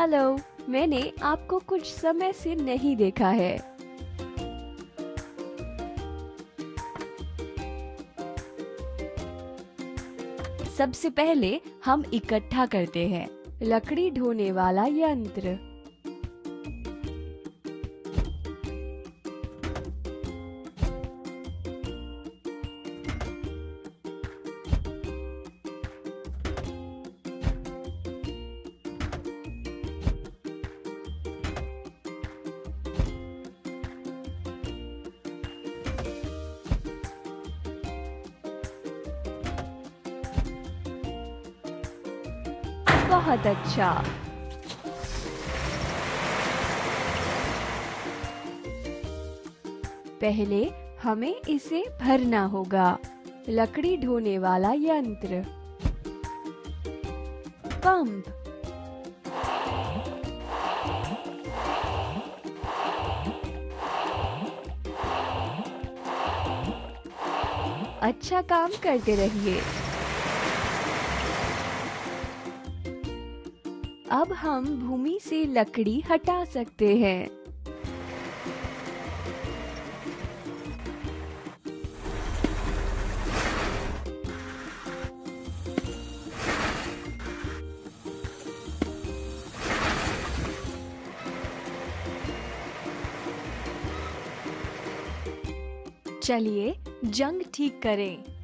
Hello, मैंने आपको कुछ समय से नहीं देखा है। सबसे पहले हम इकट्ठा करते हैं लकड़ी ढोने वाला यंत्र। बहुत अच्छा। पहले हमें इसे भरना होगा। लकड़ी ढोने वाला यंत्र, पंप, अच्छा काम करते रहिए। अब हम भूमि से लकड़ी हटा सकते हैं। चलिए जंग ठीक करें।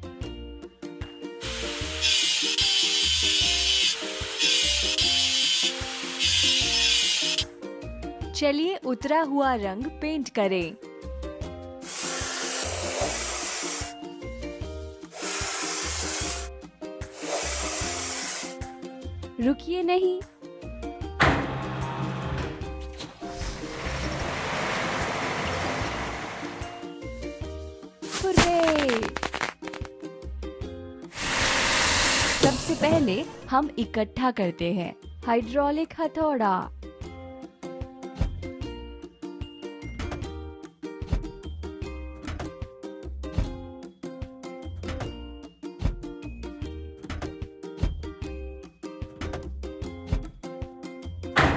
चलिए उतरा हुआ रंग पेंट करें। रुकिए नहीं। हुर्रे! सबसे पहले हम इकट्ठा करते हैं हाइड्रोलिक हथौड़ा।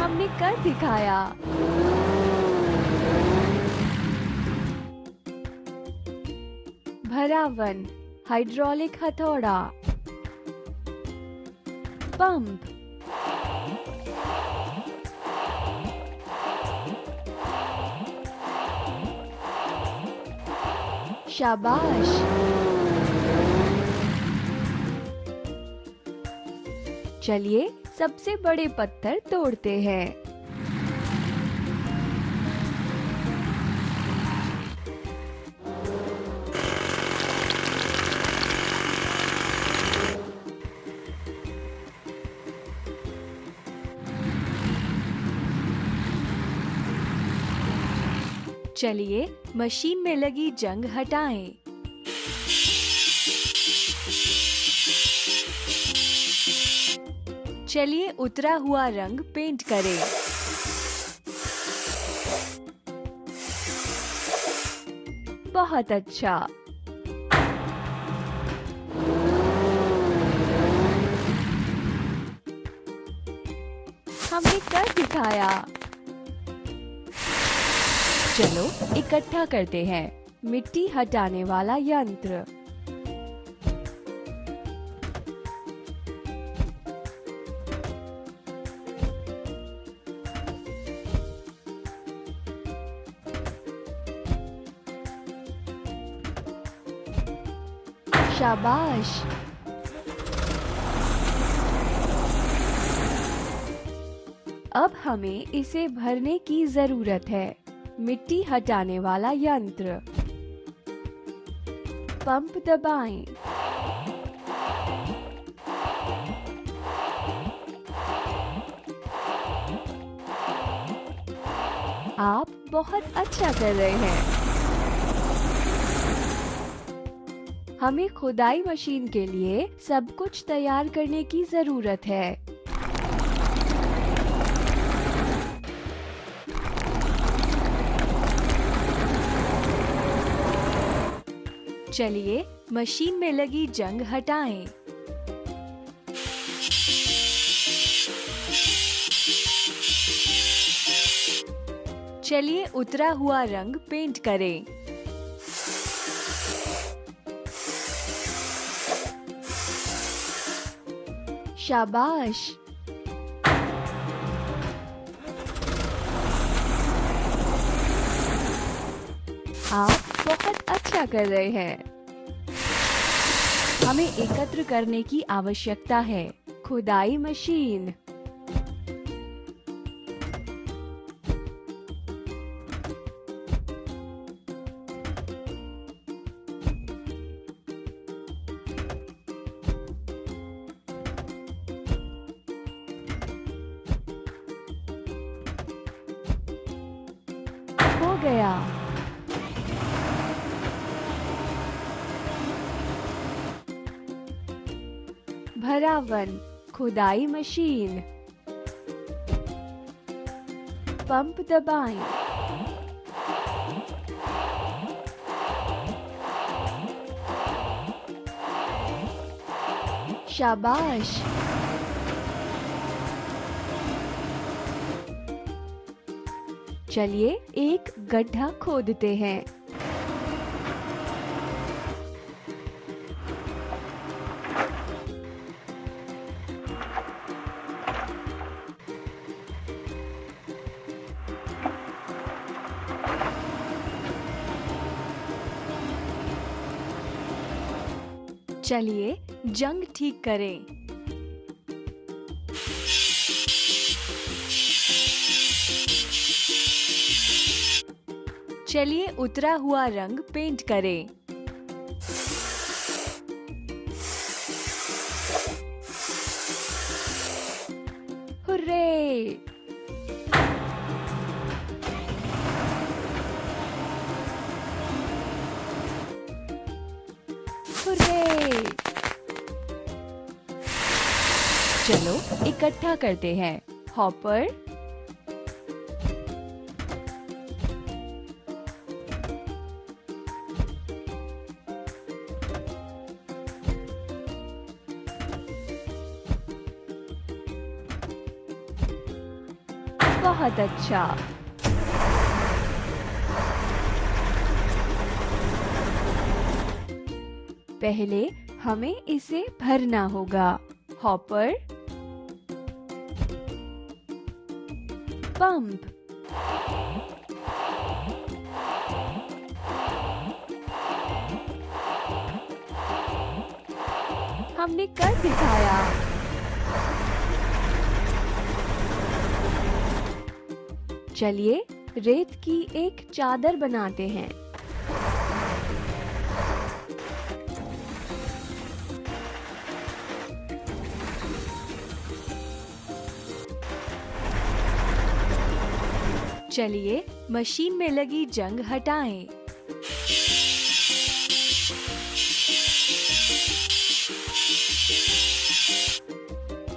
हमने कर दिखाया। भरावन, हाइड्रोलिक हथौड़ा, पंप, शाबाश। चलिए सबसे बड़े पत्थर तोड़ते हैं। चलिए मशीन में लगी जंग हटाएं। चलिए उतरा हुआ रंग पेंट करें। बहुत अच्छा। हमने कर दिखाया। चलो इकट्ठा करते हैं मिट्टी हटाने वाला यंत्र। शाबाश। अब हमें इसे भरने की जरूरत है। मिट्टी हटाने वाला यंत्र, पंप दबाएं। आप बहुत अच्छा कर रहे हैं। हमें खुदाई मशीन के लिए सब कुछ तैयार करने की जरूरत है। चलिए मशीन में लगी जंग हटाएं। चलिए उतरा हुआ रंग पेंट करें। शाबाश! आप बहुत अच्छा कर रहे हैं। हमें एकत्र करने की आवश्यकता है। खुदाई मशीन। हो गया। भरावन। खुदाई मशीन। पंप दबाएं। शाबाश! चलिए एक गड्ढा खोदते हैं। चलिए जंग ठीक करें। चलिए उतरा हुआ रंग पेंट करें। हुर्रे! हुर्रे! चलो इकट्ठा करते हैं। हॉपर। बहुत अच्छा। पहले हमें इसे भरना होगा। हॉपर। पंप। हमने कर दिखाया। चलिए रेत की एक चादर बनाते हैं। चलिए मशीन में लगी जंग हटाएं।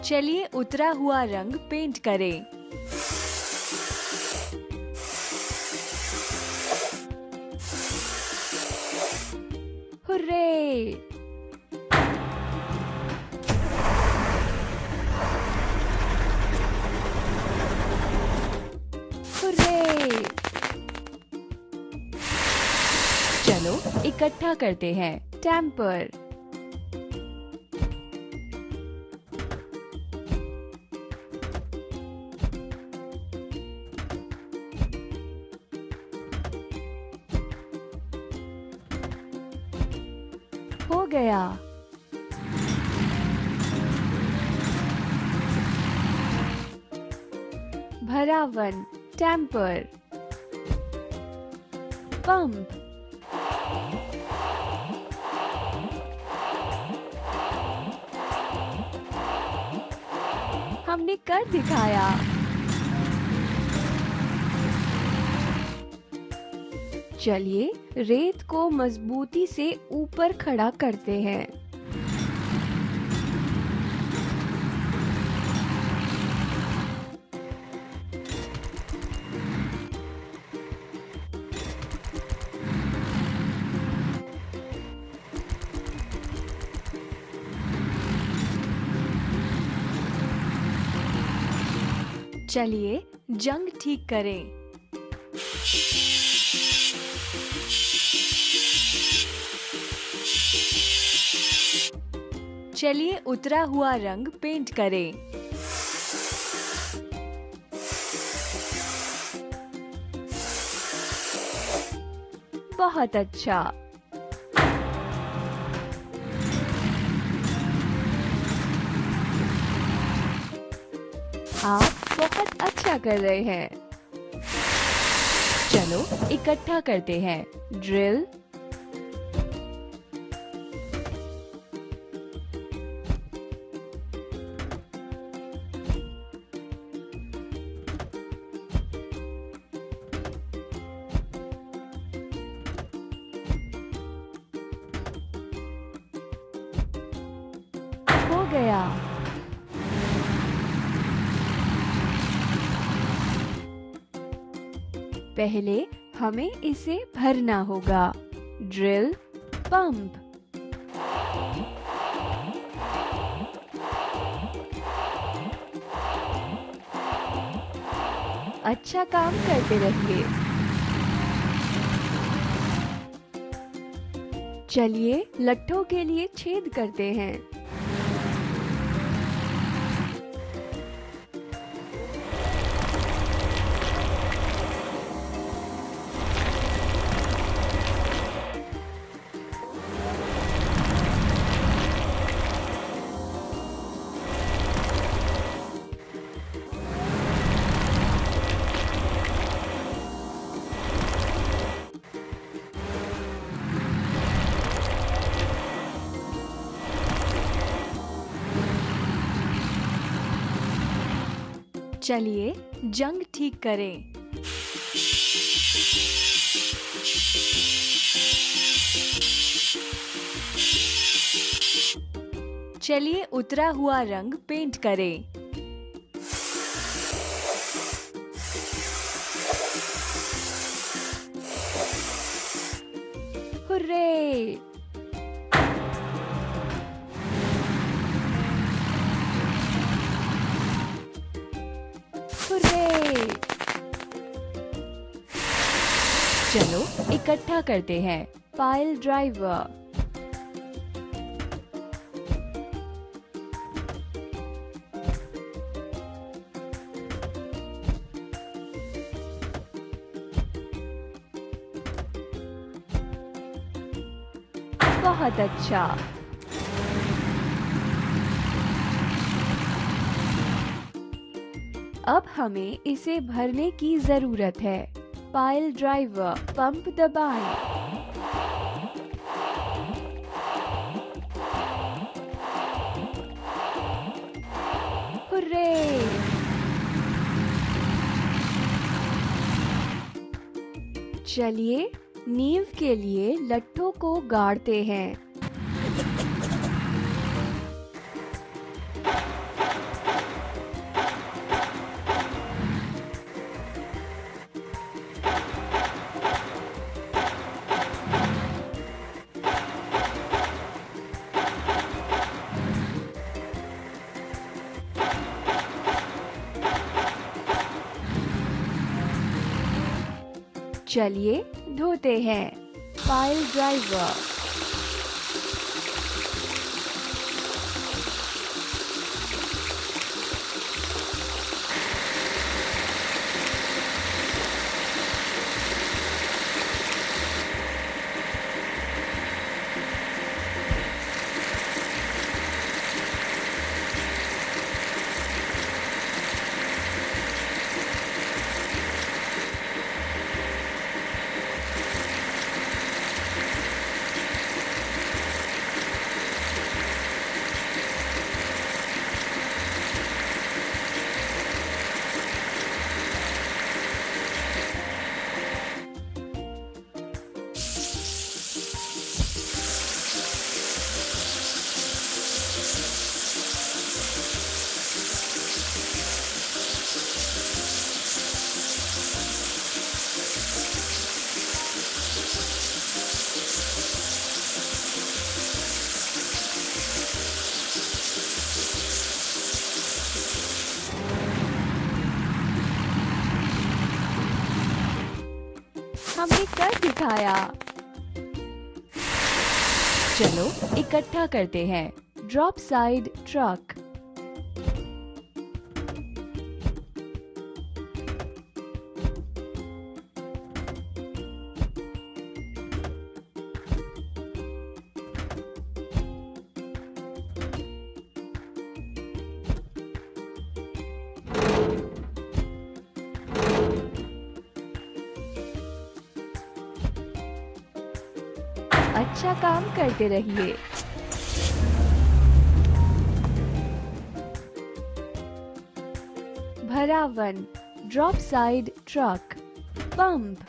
चलिए उतरा हुआ रंग पेंट करें। हुर्रे! हुर्रे! चलो इकट्ठा करते हैं। टैम्पर। हो गया। भरावन। टैम्पर। पंप। हमने कर दिखाया। चलिए रेत को मजबूती से ऊपर खड़ा करते हैं। चलिए जंग ठीक करें। चलिए उतरा हुआ रंग पेंट करें। बहुत अच्छा। आप बहुत अच्छा कर रहे हैं। चलो इकट्ठा करते हैं। ड्रिल, हो गया। पहले हमें इसे भरना होगा। Drill, pump. अच्छा काम करते रहिए। चलिए लट्ठों के लिए छेद करते हैं। चलिए जंग ठीक करें। चलिए उतरा हुआ रंग पेंट करें। हुर्रे! हुर्रे! चलो इकट्ठा करते हैं। पाइल ड्राइवर, बहुत अच्छा। अब हमें इसे भरने की जरूरत है। पाइल ड्राइवर, पंप दबाएं। हुर्रे! चलिए नींव के लिए लट्ठों को गाड़ते हैं। चलिए धोते हैं। पाइल ड्राइवर, हमने कर दिखाया। चलो इकट्ठा करते हैं। Drop side truck. अच्छा काम करते रहिए। भरावन। Drop side truck. पंप।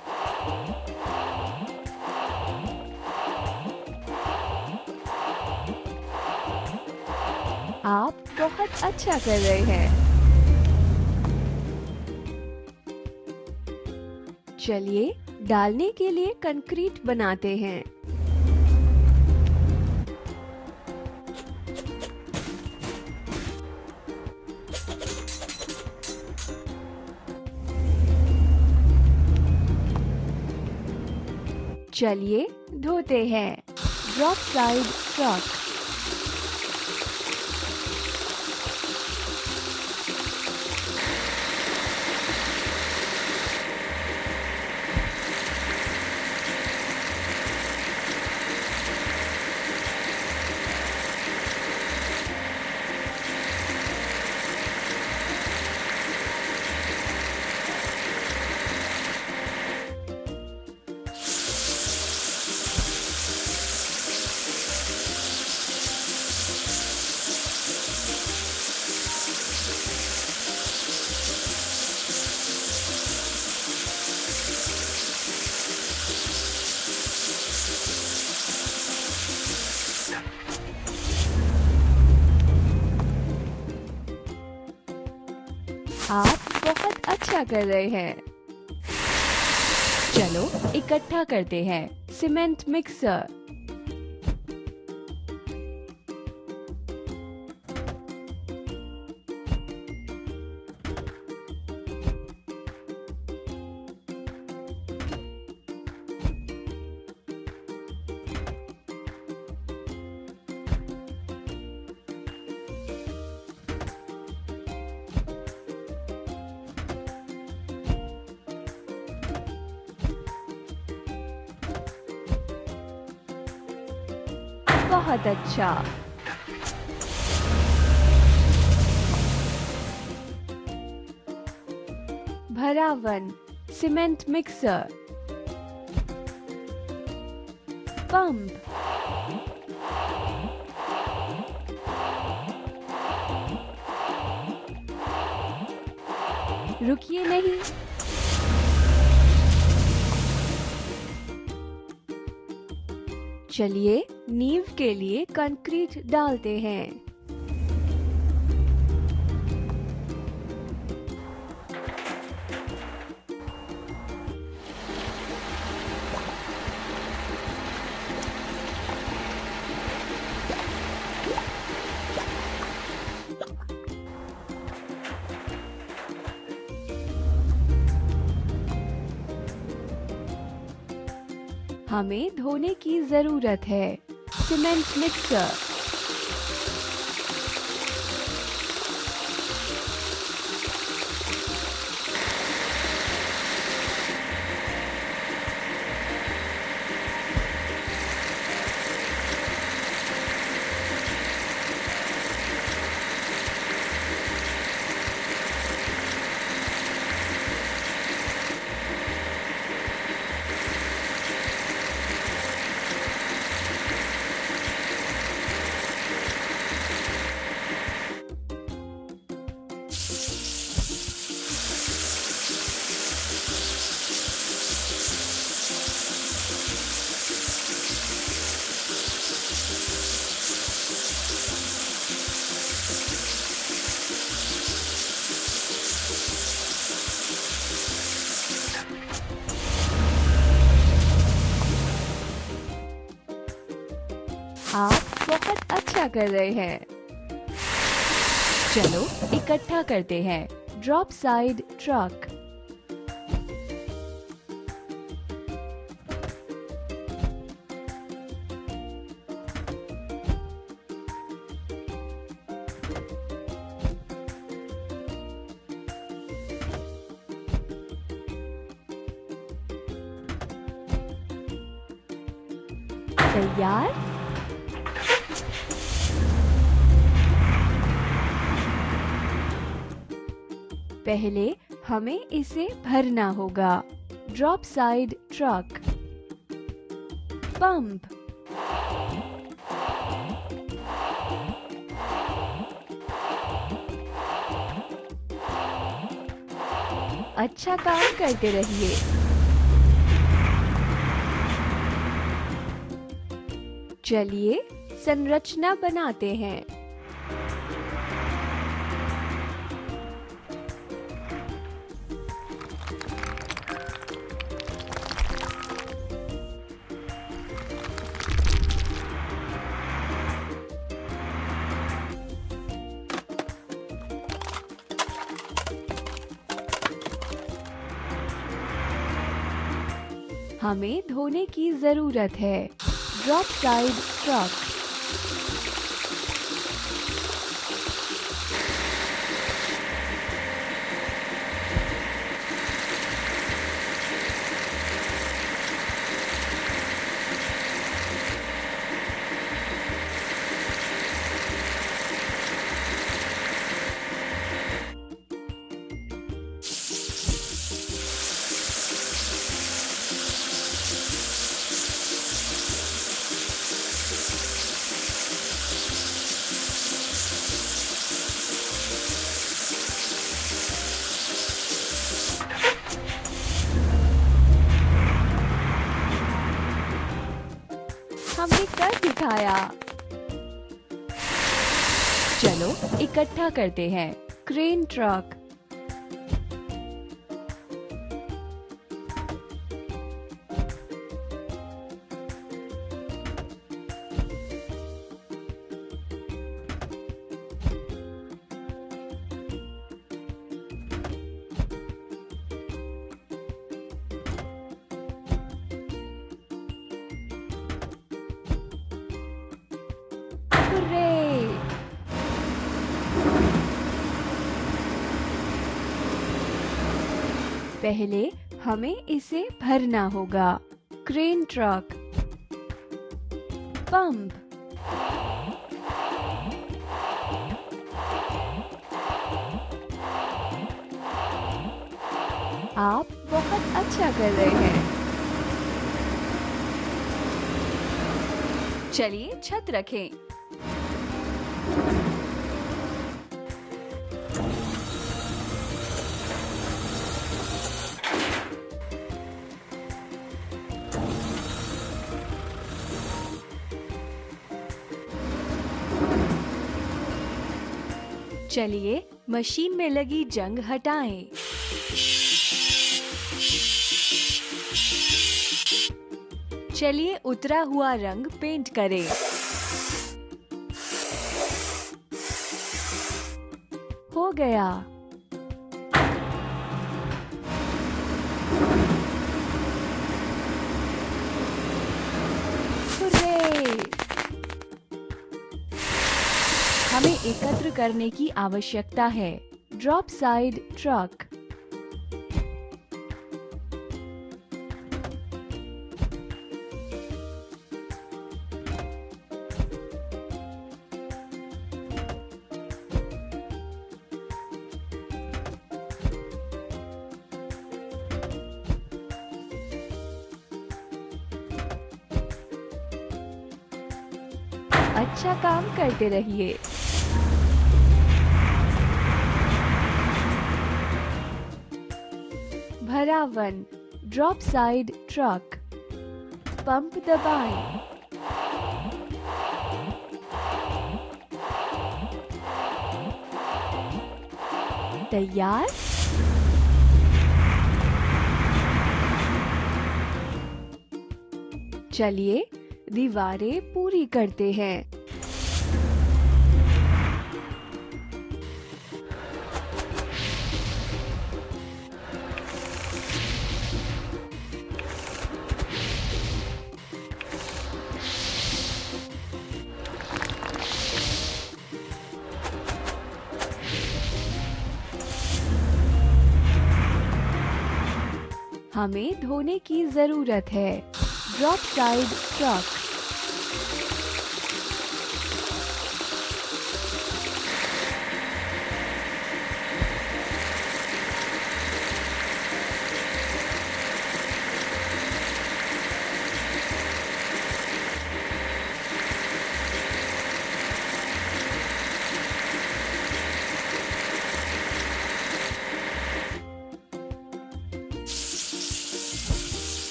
आप बहुत अच्छा कर रहे हैं। चलिए डालने के लिए कंक्रीट बनाते हैं। चलिए धोते हैं। Drop side truck. आप बहुत अच्छा कर रहे हैं। चलो इकट्ठा करते हैं। Cement mixer. बहुत अच्छा। भरावन। Cement mixer. पंप। रुकिए नहीं। चलिए नींव के लिए कंक्रीट डालते हैं। हमें धोने की जरूरत है। Cement mixer. आप बहुत अच्छा कर रहे हैं। चलो इकट्ठा करते हैं। Drop side truck. तैयार। पहले हमें इसे भरना होगा। ड्रॉप साइड ट्रक, पंप, अच्छा काम करते रहिए। चलिए संरचना बनाते हैं। हमें धोने की जरूरत है। ड्रॉप साइड ट्रक, हमने कर दिखाया। चलो इकट्ठा करते हैं। Crane truck, hurray! पहले हमें इसे भरना होगा। क्रेन ट्रक, पंप, आप बहुत अच्छा कर रहे हैं। चलिए छत रखें। चलिए मशीन में लगी जंग हटाएं। चलिए उतरा हुआ रंग पेंट करें। हो गया। हुर्रे! हमें एकत्र करने की आवश्यकता है। ड्रॉप साइड ट्रक, अच्छा काम करते रहिए। भरावन, ड्रॉप साइड ट्रक, पंप दबाएं। तैयार। चलिए दीवारें पूरी करते हैं। हमें धोने की जरूरत है। ड्रॉप साइड ट्रक,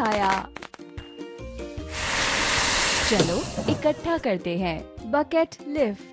दिखाया। चलो इकट्ठा करते हैं। Bucket lift.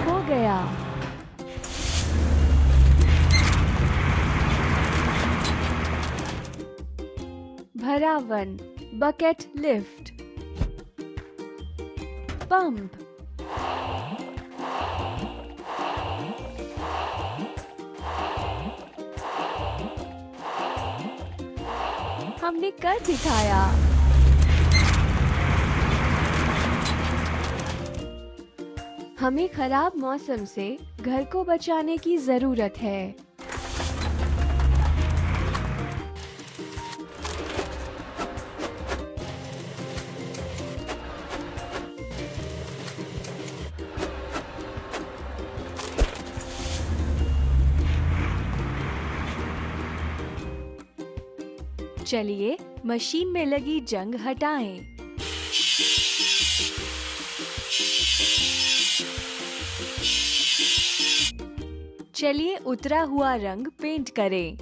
हो गया। भरावन। Bucket lift. पंप। हमने कर दिखाया। हमें खराब मौसम से घर को बचाने की जरूरत है। चलिए मशीन में लगी जंग हटाएं। चलिए उतरा हुआ रंग पेंट करें।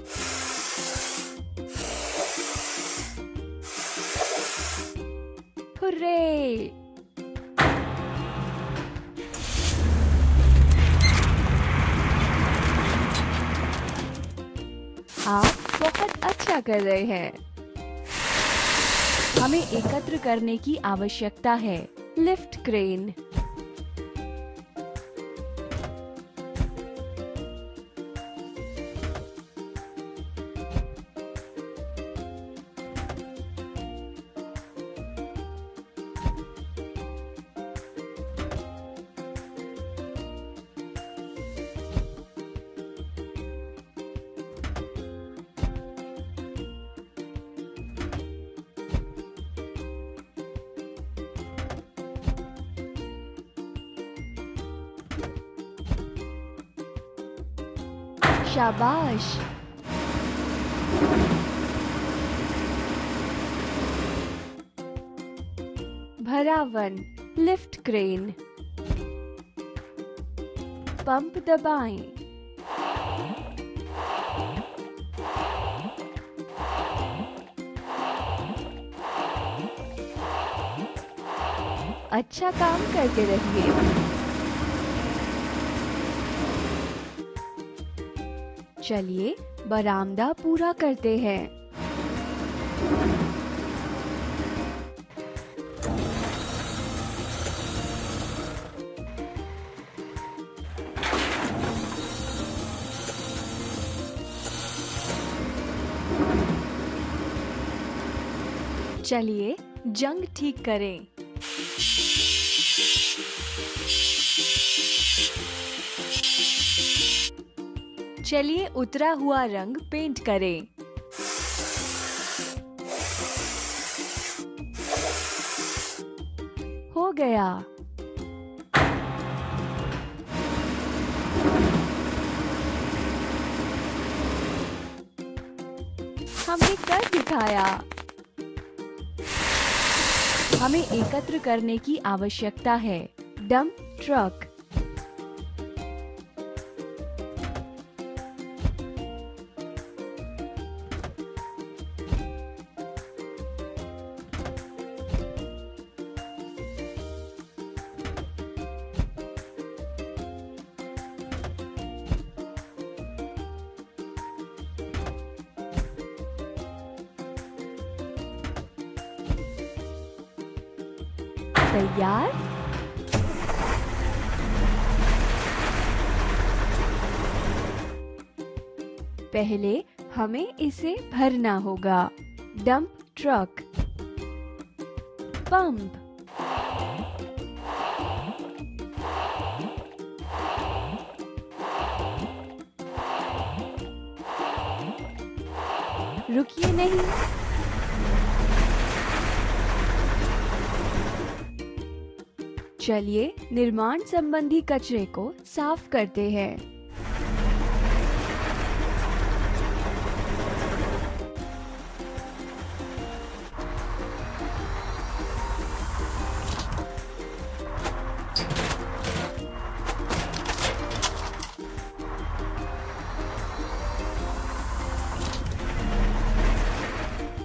हुर्रे! आप बहुत अच्छा कर रहे हैं। हमें एकत्र करने की आवश्यकता है। Lift crane. शाबाश। भरावन। Lift crane. पंप दबाएं। अच्छा काम करते रहिए। चलिए बरामदा पूरा करते हैं। चलिए जंग ठीक करें। चलिए उतरा हुआ रंग पेंट करें। हो गया। हमने कर दिखाया। हमें एकत्र करने की आवश्यकता है। Dump truck. तैयार। पहले हमें इसे भरना होगा। Dump truck. पंप। रुकिए नहीं। चलिए निर्माण संबंधी कचरे को साफ करते हैं।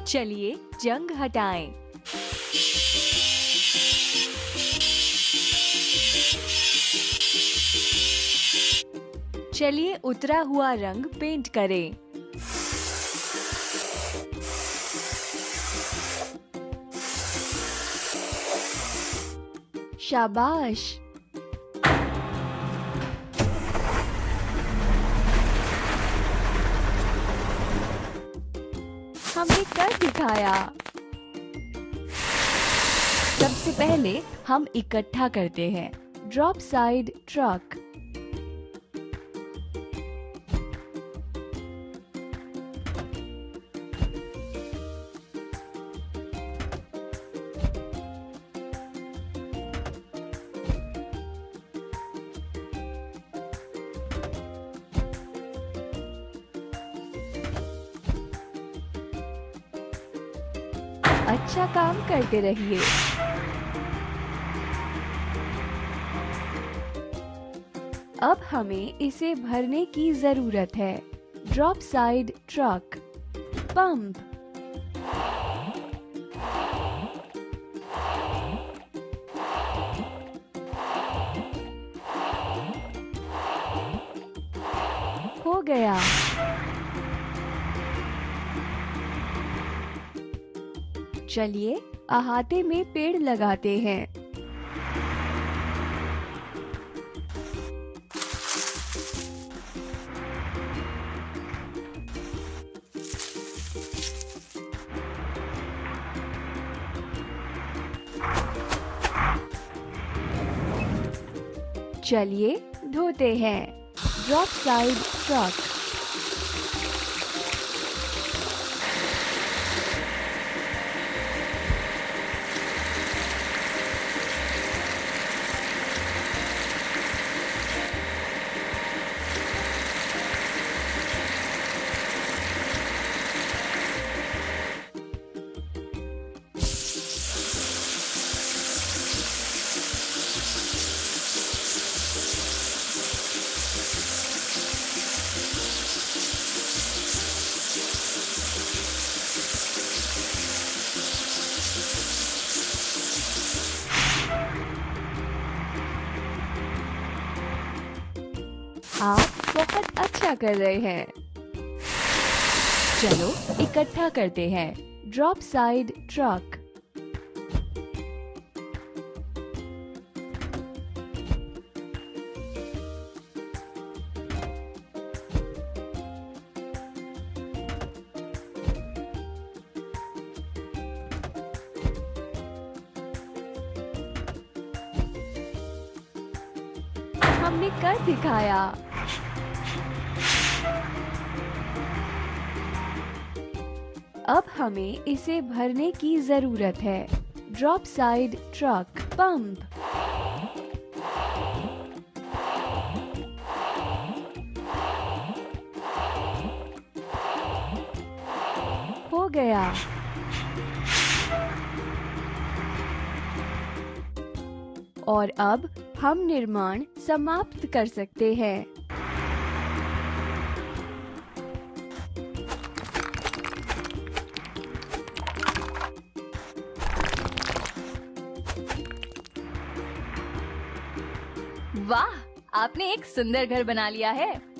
चलिए जंग हटाएं। चलिए उतरा हुआ रंग पेंट करें। शाबाश। हमने कर दिखाया। सबसे पहले हम इकट्ठा करते हैं। Drop side truck. अच्छा काम करते रहिए। अब हमें इसे भरने की जरूरत है। Drop side truck. पंप। हो गया। चलिए अहाते में पेड़ लगाते हैं। चलिए धोते हैं। Drop side truck. आप बहुत अच्छा कर रहे हैं। चलो इकट्ठा करते हैं। Drop side truck. हमने कर दिखाया। अब हमें इसे भरने की जरूरत है। Drop side truck. पंप। हो गया। और अब हम निर्माण समाप्त कर सकते हैं। वाह, आपने एक सुंदर घर बना लिया है।